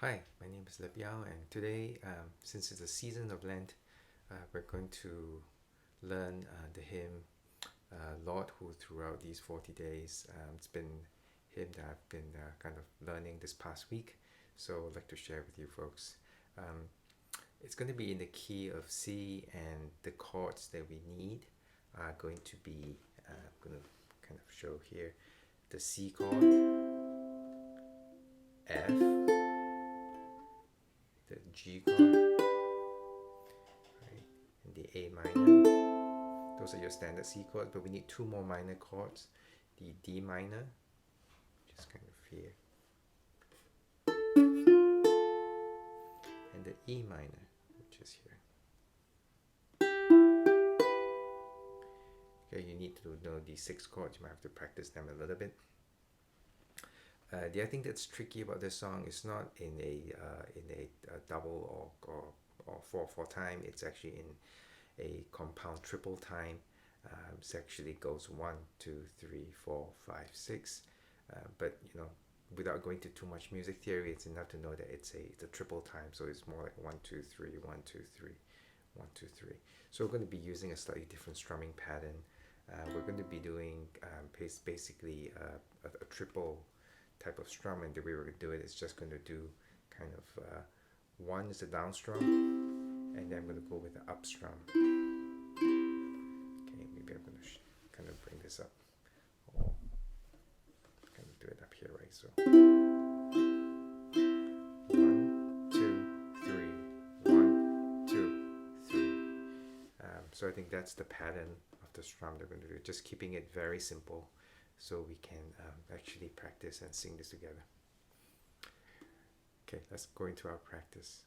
Hi, my name is Lepiao, and today, since it's a season of Lent, we're going to learn the hymn Lord Who throughout these 40 days. It's been a hymn that I've been kind of learning this past week, so I'd like to share with you folks. Um, it's going to be in the key of C, and the chords that we need are going to be, I'm going to kind of show here, the C chord, F, the G chord, right, and the A minor. Those are your standard C chords, but we need two more minor chords. The D minor, just kind of here, and the E minor, which is here. Okay, you need to know these six chords. You might have to practice them a little bit. The other thing that's tricky about this song is not in a double or 4/4 time. It's actually in a compound triple time. It actually goes 1, 2, 3, 4, 5, 6. But without going to too much music theory, it's enough to know that it's a triple time. So it's more like 1, 2, 3, 1, 2, 3, 1, 2, 3. So we're going to be using a slightly different strumming pattern. We're going to be doing basically a triple type of strum, and the way we're going to do it is just going to do kind of one is the down strum, and then I'm going to go with the up strum. Okay, maybe I'm going to kind of bring this up, or kind of do it up here, right? So 1, 2, 3, 1, 2, 3. So I think that's the pattern of the strum they're going to do, just keeping it very simple, so we can actually practice and sing this together. Okay, let's go into our practice.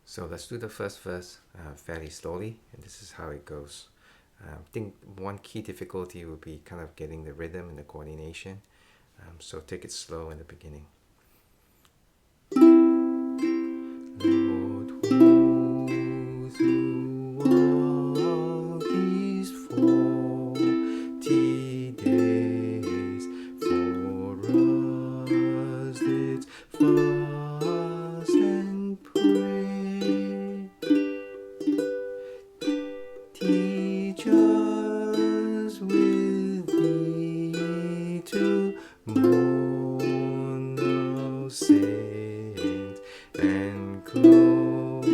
So let's do the first verse fairly slowly, and this is how it goes. I think one key difficulty will be kind of getting the rhythm and the coordination, so take it slow in the beginning. Lord, who through all these 40 days for us did fast and pray, teach us with thee to mourn no sins, and clothe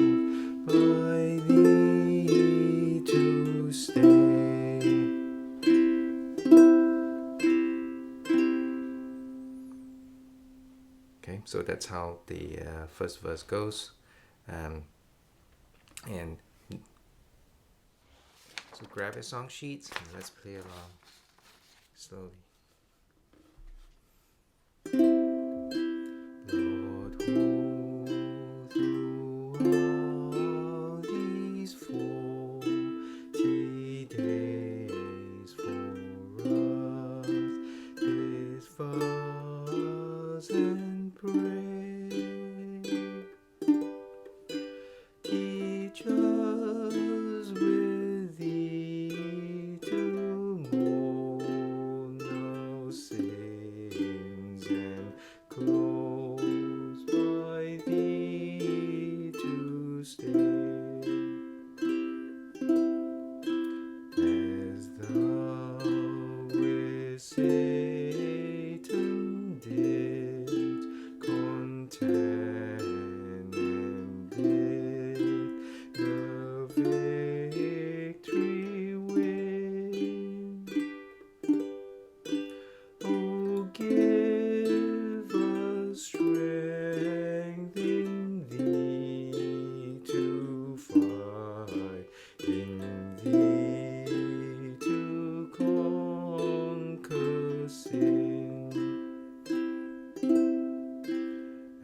by thee to stay. Okay, so that's how the first verse goes, and so grab your song sheets and let's play along slowly. Lord, who through all these 40 days for us did fast and pray, teach us with thee to mourn no sins, and close by thee to stay. As thou with Satan didst contend, and did the victory win, oh, give us strength in thee to fight, in thee to conquer sin.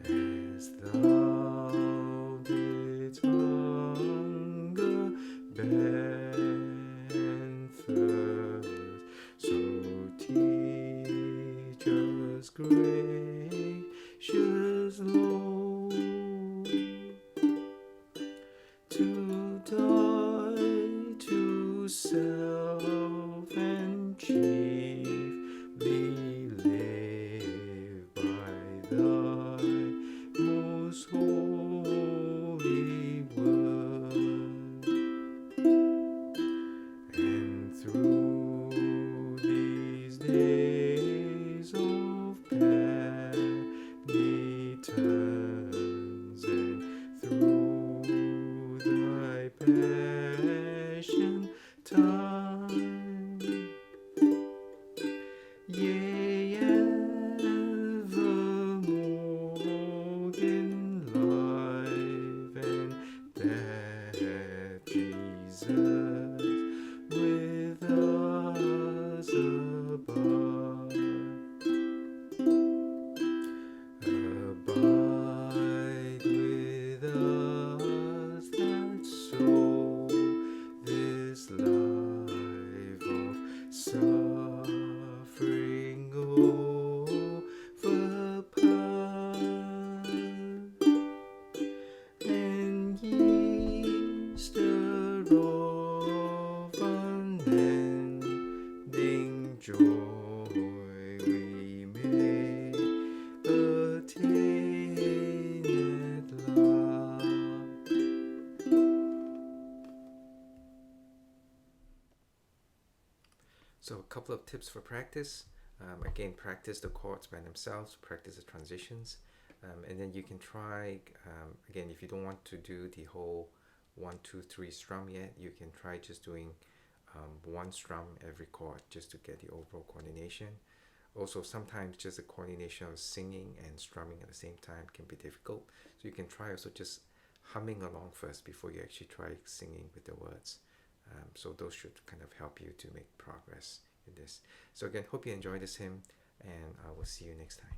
As thou didst hunger, and thirst, so teach us, gracious Lord, to die to self and chiefly live by joy we may attain at last. So a couple of tips for practice. Again, practice the chords by themselves, practice the transitions, and then you can try, again, if you don't want to do the whole 1, 2, 3 strum yet, you can try just doing one strum every chord just to get the overall coordination. Also, sometimes just the coordination of singing and strumming at the same time can be difficult. So you can try also just humming along first before you actually try singing with the words. So those should kind of help you to make progress in this. So again, hope you enjoy this hymn, and I will see you next time.